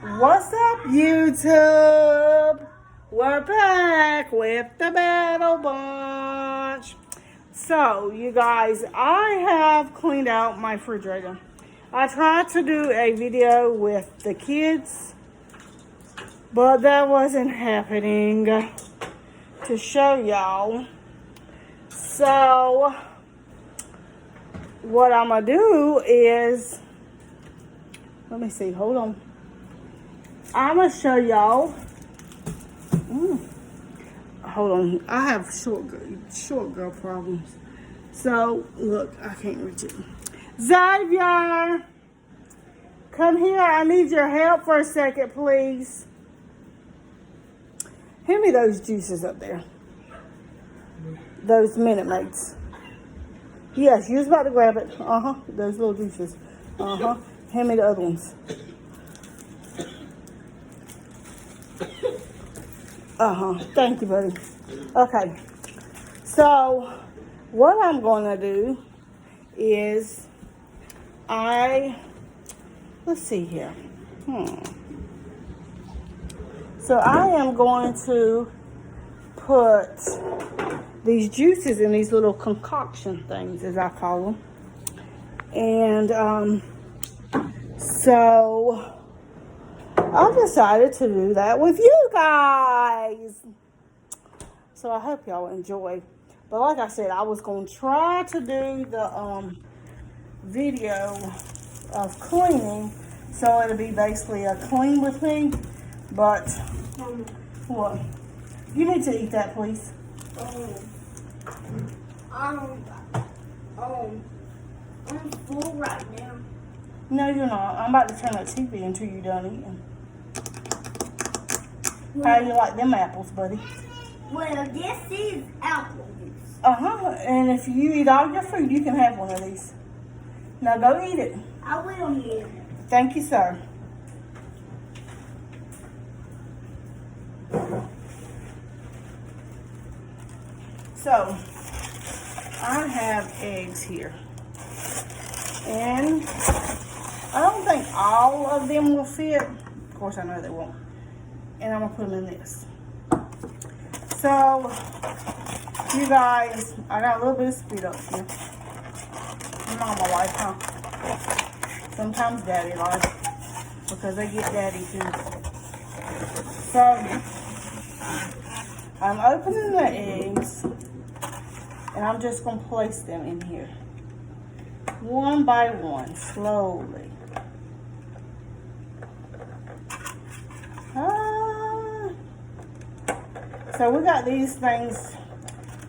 What's up, YouTube? We're back with the Battle Bunch. So, you guys, I have cleaned out my refrigerator. I tried to do a video with the kids, but that wasn't happening to show y'all. So, what I'm going to do is, let me see, hold on. I'm going to show y'all. Hold on. I have short girl problems. So, look, I can't reach it. Xavier, come here. I need your help for a second, please. Hand me those juices up there. Those Minute Mates. Yes, you was about to grab it. Those little juices. Hand me the other ones. Thank you, buddy. Okay. So, what I'm going to do is let's see here. So, I am going to put these juices in these little concoction things, as I call them. And, so I decided to do that with you guys. So I hope y'all enjoy. But like I said, I was going to try to do the video of cleaning. So it'll be basically a clean with me. But, what? You need to eat that, please. I'm full right now. No, you're not. I'm about to turn that TV until you're done eating. How do you like them apples, buddy? Well, this is apple juice. And if you eat all your food, you can have one of these. Now go eat it. I will eat it. Thank you, sir. So, I have eggs here. And I don't think all of them will fit. Of course, I know they won't. And I'm going to put them in this. So, you guys, I got a little bit of speed up here. Mama life, huh? Sometimes daddy life. Because they get daddy too. So, I'm opening the eggs. And I'm just going to place them in here. One by one, slowly. So we got these things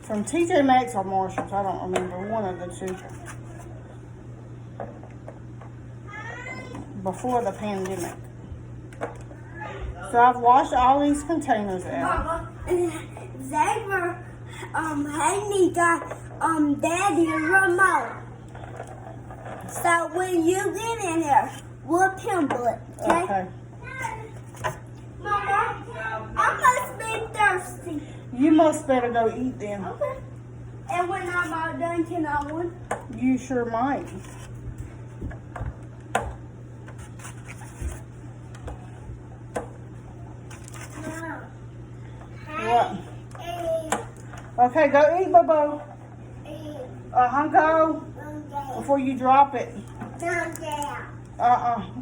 from TJ Maxx or Marshalls. I don't remember, one of the two. Before the pandemic. So I've washed all these containers out. Xavier, Haney got, Daddy a remote. So when you get in there, we'll pimple it, okay? Mama, I must be thirsty. You must better go eat then. Okay. And when I'm all done, can I one? You sure might. What? Okay, go eat, Bobo. Go. Before you drop it.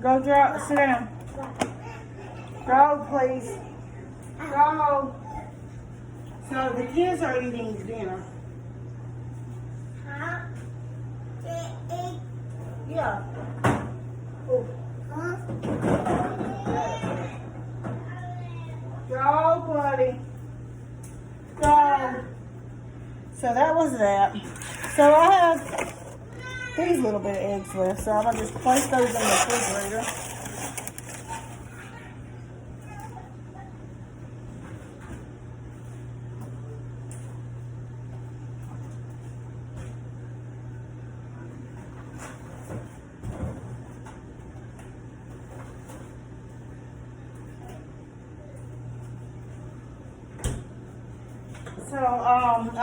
Go drop. Sit down. Go, please. Go. So the kids are eating dinner. Yeah. Go, buddy. Go. So that was that. So I have these little bit of eggs left, so I'm going to just place those in the refrigerator. So, I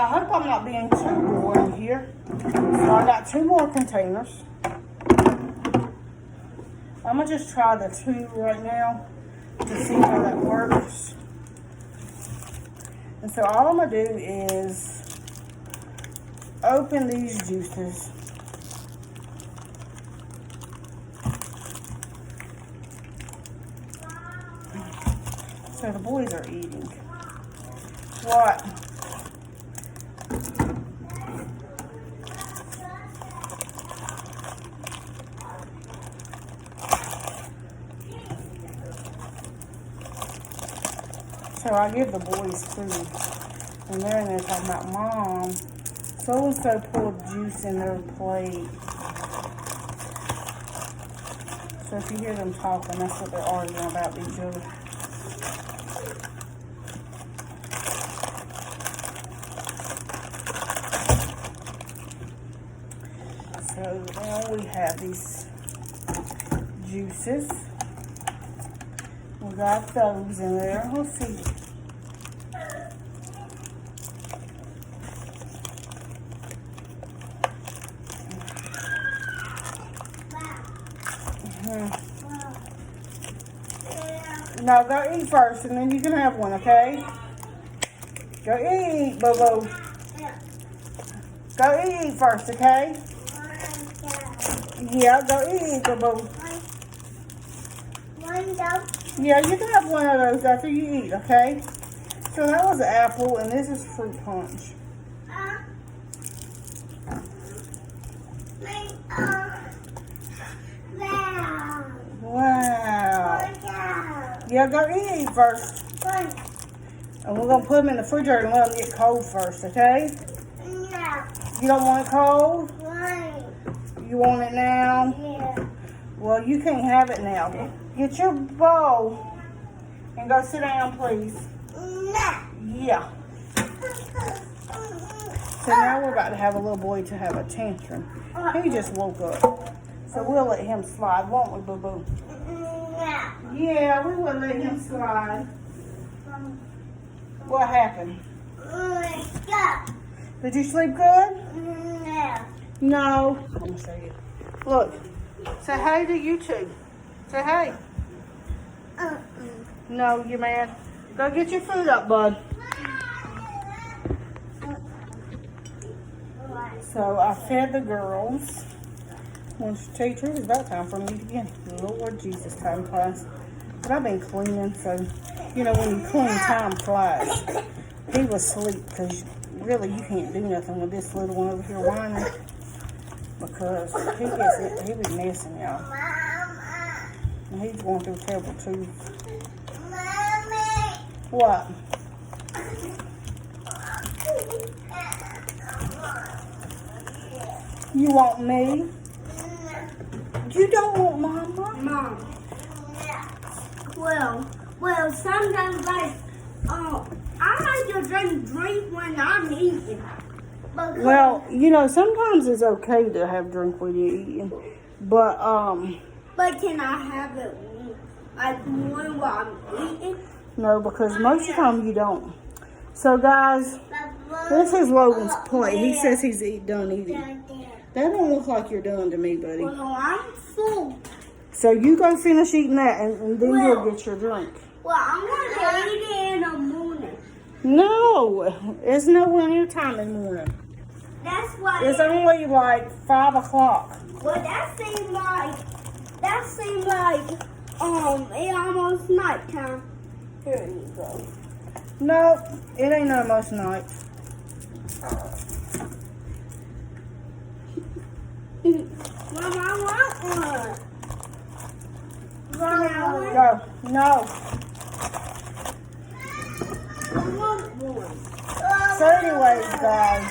hope I'm not being too boring here. So I got 2 more containers. I'm going to just try the 2 right now. to see how that works. And so all I'm going to do is open these juices. So the boys are eating. What? So I give the boys food. And they're in there talking about, Mom, so-and-so poured juice in their plate. So if you hear them talking, that's what they're arguing about each other. So now we have these juices. We got those in there. Let's see. No, go eat first, and then you can have one, okay? Go eat, Boo-Boo. Go eat first, okay? Yeah, go eat, Boo-Boo. Yeah, you can have one of those after you eat, okay? So that was an apple, and this is fruit punch. Wow. Yeah, go eat first. And we're going to put them in the refrigerator and let them get cold first, okay? No. You don't want it cold? Why? You want it now? Yeah. Well, you can't have it now. Get your bowl and go sit down, please. No. Yeah. So now we're about to have a little boy to have a tantrum. He just woke up. So we'll let him slide, won't we, Boo-Boo? No. Yeah, we will let him slide. What happened? Stop. Did you sleep good? No. No. I'm going to show you. Look. Say hey to you two. Say hey. No, you man. Go get your food up, bud. So I fed the girls. Want to tell you the truth, it's about time for me to begin. Lord Jesus, time flies. But I've been cleaning, so, you know, when you clean, time flies. He was asleep, because really you can't do nothing with this little one over here whining. Because he be messing, y'all. And he's going through terrible too. Mommy. What? You want me? You don't want Mama? Mom. Well, sometimes I like to drink when I'm eating. Well, you know, sometimes it's okay to have drink when you're eating, but But can I have it like one while I'm eating? no, because most of the time you don't. So guys, this is Logan's plate. He says he's done eating. That don't look like you're done to me, buddy. Well, no, I'm full. So you go finish eating that, and then you'll get your drink. Well, I'm gonna eat it in the morning. No, it's nowhere near time in the morning. That's why. It's only like 5 o'clock. Well, that seemed like it almost nighttime. Here you go. No, it ain't almost night. Mom, I want one. Go. No. I want one. So anyways, guys,